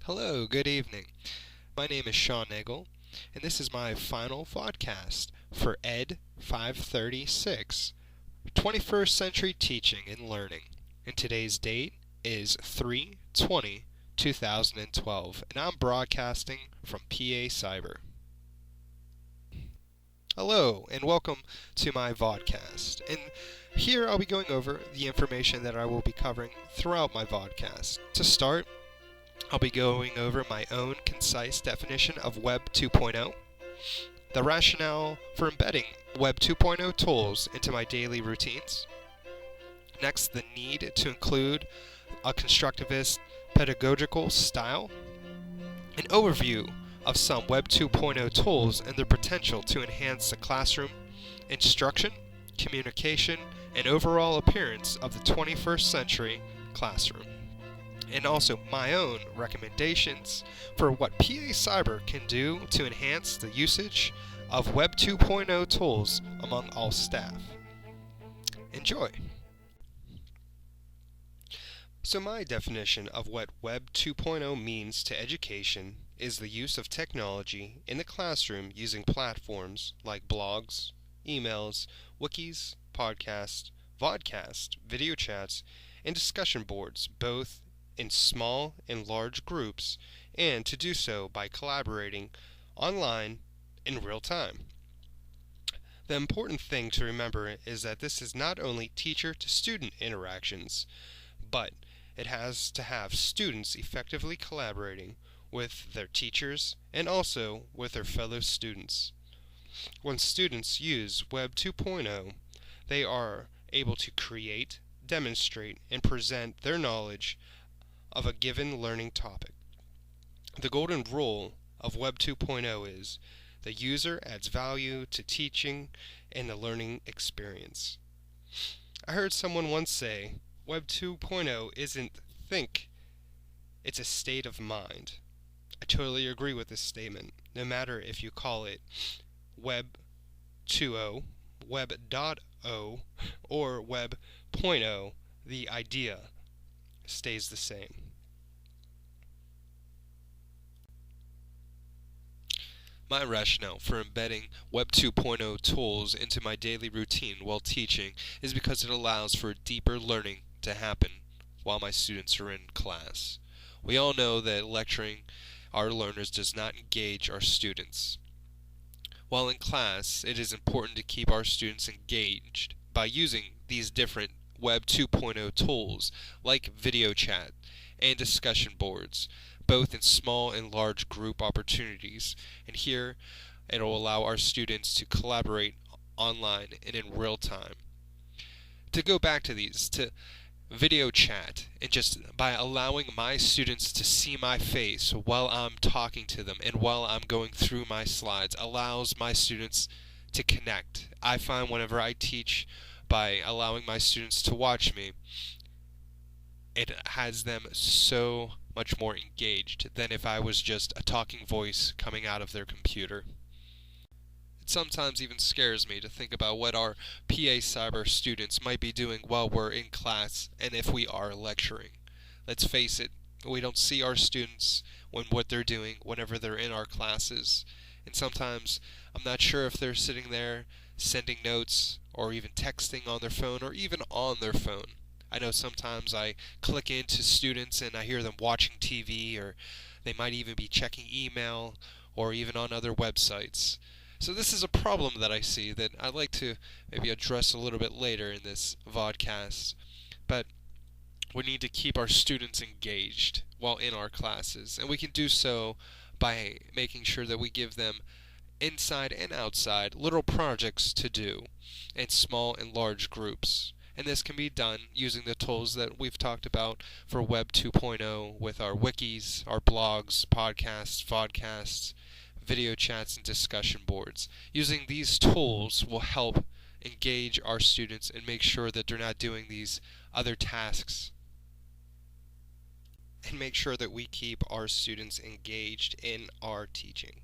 Hello, good evening. My name is Sean Nagel, and this is my final vodcast for Ed 536, 21st Century Teaching and Learning. And today's date is 3/20/2012, and I'm broadcasting from PA Cyber. Hello, and welcome to my vodcast. And here I'll be going over the information that I will be covering throughout my vodcast. To start, I'll be going over my own concise definition of Web 2.0, the rationale for embedding Web 2.0 tools into my daily routines. Next, the need to include a constructivist pedagogical style, an overview of some Web 2.0 tools and their potential to enhance the classroom instruction, communication, and overall appearance of the 21st century classroom. And also my own recommendations for what PA Cyber can do to enhance the usage of Web 2.0 tools among all staff. Enjoy! So my definition of what Web 2.0 means to education is the use of technology in the classroom using platforms like blogs, emails, wikis, podcasts, vodcasts, video chats, and discussion boards, both in small and large groups, and to do so by collaborating online in real time. The important thing to remember is that this is not only teacher-to-student interactions, but it has to have students effectively collaborating with their teachers and also with their fellow students. When students use Web 2.0, they are able to create, demonstrate, and present their knowledge of a given learning topic. The golden rule of Web 2.0 is the user adds value to teaching and the learning experience. I heard someone once say, Web 2.0 isn't think, it's a state of mind. I totally agree with this statement, no matter if you call it Web 2.0, Web.0, or Web 0.0, the idea stays the same. My rationale for embedding Web 2.0 tools into my daily routine while teaching is because it allows for deeper learning to happen while my students are in class. We all know that lecturing our learners does not engage our students. While in class, it is important to keep our students engaged by using these different Web 2.0 tools like video chat and discussion boards, both in small and large group opportunities. And here, it will allow our students to collaborate online and in real time. To go back to these, to video chat, and just by allowing my students to see my face while I'm talking to them and while I'm going through my slides, allows my students to connect. I find whenever I teach by allowing my students to watch me, it has them so much more engaged than if I was just a talking voice coming out of their computer. It sometimes even scares me to think about what our PA Cyber students might be doing while we're in class and if we are lecturing. Let's face it, we don't see our students when what they're doing whenever they're in our classes. And sometimes I'm not sure if they're sitting there sending notes or even texting on their phone or even on their phone. I know sometimes I click into students and I hear them watching TV, or they might even be checking email or even on other websites. So this is a problem that I see that I'd like to maybe address a little bit later in this vodcast. But we need to keep our students engaged while in our classes, and we can do so by making sure that we give them inside and outside little projects to do in small and large groups. And this can be done using the tools that we've talked about for Web 2.0 with our wikis, our blogs, podcasts, vodcasts, video chats, and discussion boards. Using these tools will help engage our students and make sure that they're not doing these other tasks, and make sure that we keep our students engaged in our teaching.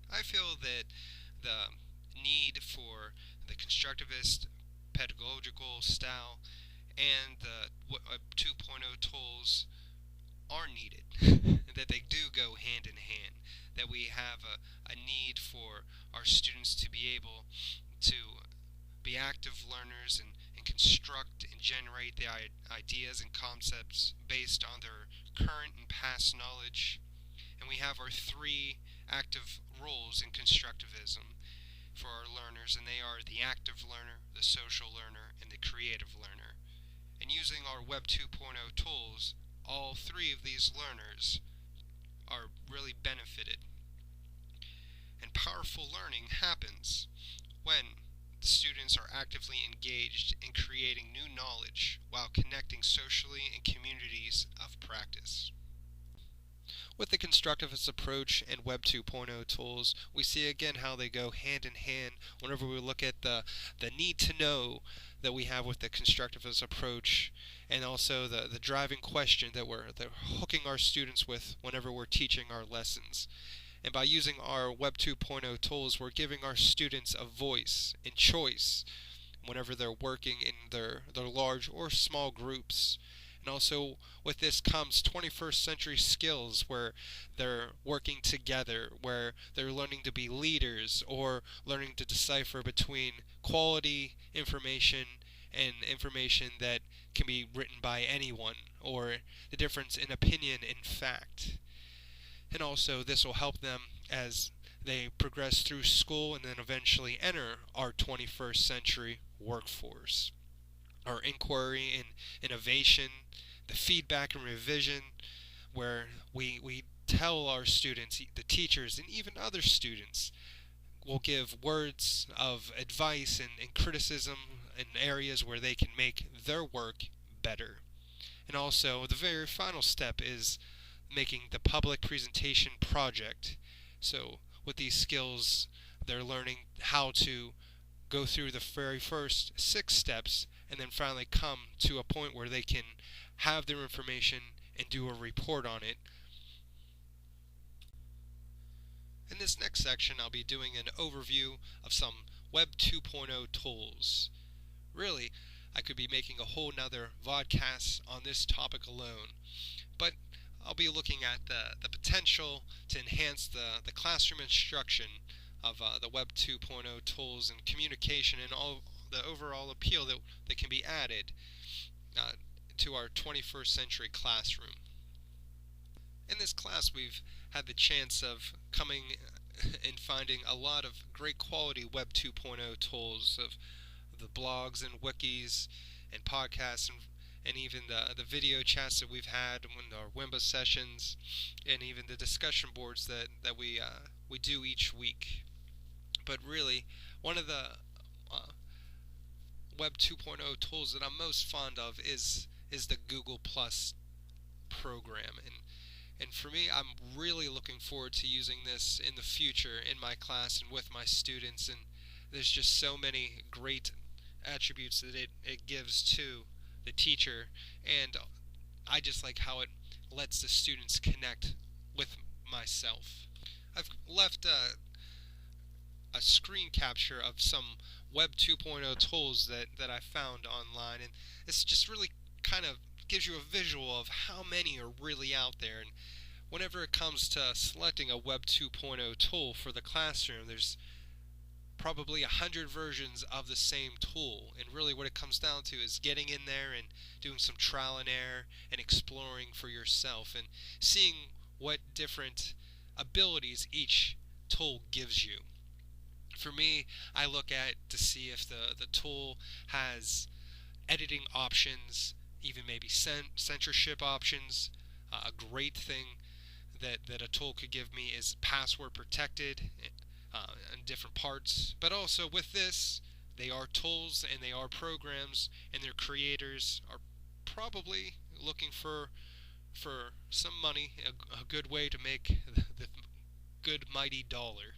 I feel that the need for the constructivist pedagogical style and the 2.0 tools are needed related, that they do go hand in hand, that we have a need for our students to be able to be active learners and construct and generate the ideas and concepts based on their current and past knowledge. And we have our three active roles in constructivism for our learners, and they are the active learner, the social learner, and the creative learner. And using our Web 2.0 tools, all three of these learners are really benefited. And powerful learning happens when students are actively engaged in creating new knowledge while connecting socially in communities of practice. With the constructivist approach and Web 2.0 tools, we see again how they go hand in hand whenever we look at the need to know that we have with the constructivist approach, and also the driving question that we're hooking our students with whenever we're teaching our lessons. And by using our Web 2.0 tools, we're giving our students a voice and choice whenever they're working in their large or small groups. And also with this comes 21st century skills where they're working together, where they're learning to be leaders or learning to decipher between quality information and information that can be written by anyone, or the difference in opinion and fact. And also this will help them as they progress through school and then eventually enter our 21st century workforce. Our inquiry and innovation, the feedback and revision, where we tell our students, the teachers, and even other students, will give words of advice and criticism in areas where they can make their work better. And also, the very final step is making the public presentation project. So with these skills, they're learning how to go through the very first 6 steps and then finally come to a point where they can have their information and do a report on it. In this next section, I'll be doing an overview of some Web 2.0 tools. Really, I could be making a whole nother vodcast on this topic alone, but I'll be looking at the potential to enhance the classroom instruction of the Web 2.0 tools and communication and all the overall appeal that can be added to our 21st century classroom. In this class, we've had the chance of coming and finding a lot of great quality Web 2.0 tools of the blogs and wikis and podcasts and even the video chats that we've had in our WIMBA sessions, and even the discussion boards that we do each week. But really, one of the Web 2.0 tools that I'm most fond of is the Google Plus program. And for me, I'm really looking forward to using this in the future in my class and with my students. And there's just so many great attributes that it gives to the teacher, and I just like how it lets the students connect with myself. I've left a screen capture of some Web 2.0 tools that I found online, and it's just really kind of gives you a visual of how many are really out there. And whenever it comes to selecting a Web 2.0 tool for the classroom, there's probably 100 versions of the same tool, and really what it comes down to is getting in there and doing some trial and error and exploring for yourself and seeing what different abilities each tool gives you. For me, I look at to see if the tool has editing options, even maybe censorship options. A great thing that a tool could give me is password protected in different parts. But also with this, they are tools and they are programs, and their creators are probably looking for some money, a good way to make the good mighty dollar.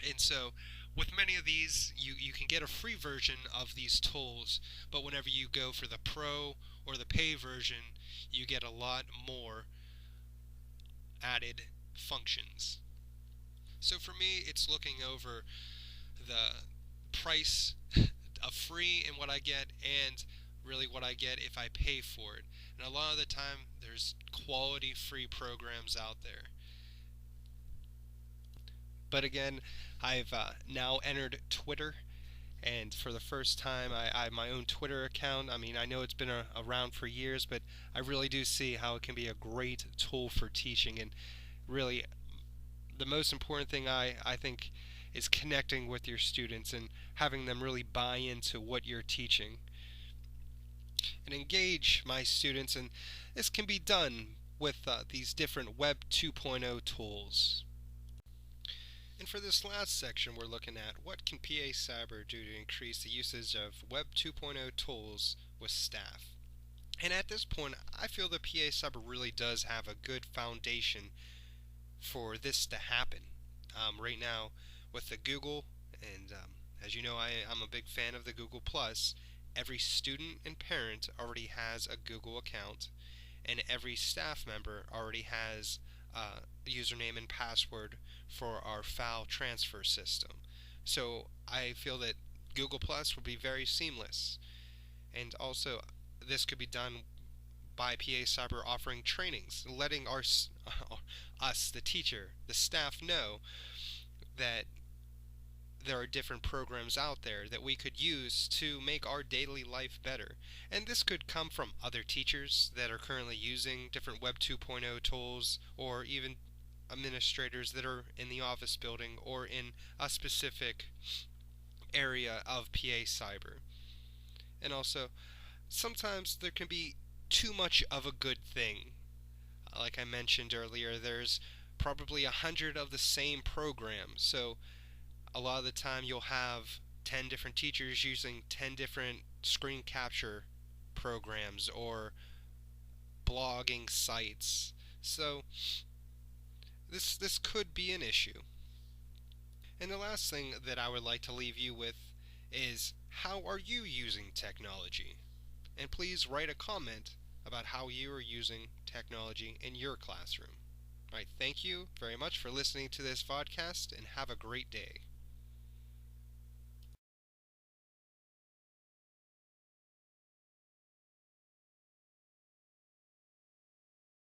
And so with many of these, you can get a free version of these tools, but whenever you go for the pro or the pay version, you get a lot more added functions. So for me, it's looking over the price of free and what I get, and really what I get if I pay for it. And a lot of the time, there's quality free programs out there. But again, I've now entered Twitter, and for the first time, I have my own Twitter account. I mean, I know it's been around for years, but I really do see how it can be a great tool for teaching. And really, the most important thing I think is connecting with your students and having them really buy into what you're teaching and engage my students. And this can be done with these different Web 2.0 tools. And for this last section, we're looking at what can PA Cyber do to increase the usage of Web 2.0 tools with staff. And at this point, I feel that PA Cyber really does have a good foundation for this to happen. Right now, with the Google, and as you know, I'm a big fan of the Google Plus. Every student and parent already has a Google account, and every staff member already has a username and password for our file transfer system. So I feel that Google Plus will be very seamless. And also, this could be done by PA Cyber offering trainings, letting us, the teacher, the staff, know that there are different programs out there that we could use to make our daily life better. And this could come from other teachers that are currently using different Web 2.0 tools, or even administrators that are in the office building or in a specific area of PA Cyber. And also, sometimes there can be too much of a good thing. Like I mentioned earlier, there's probably 100 of the same program, so a lot of the time you'll have 10 different teachers using 10 different screen capture programs or blogging sites. So this could be an issue. And the last thing that I would like to leave you with is, how are you using technology? And please write a comment about how you are using technology in your classroom. Alright, thank you very much for listening to this vodcast, and have a great day.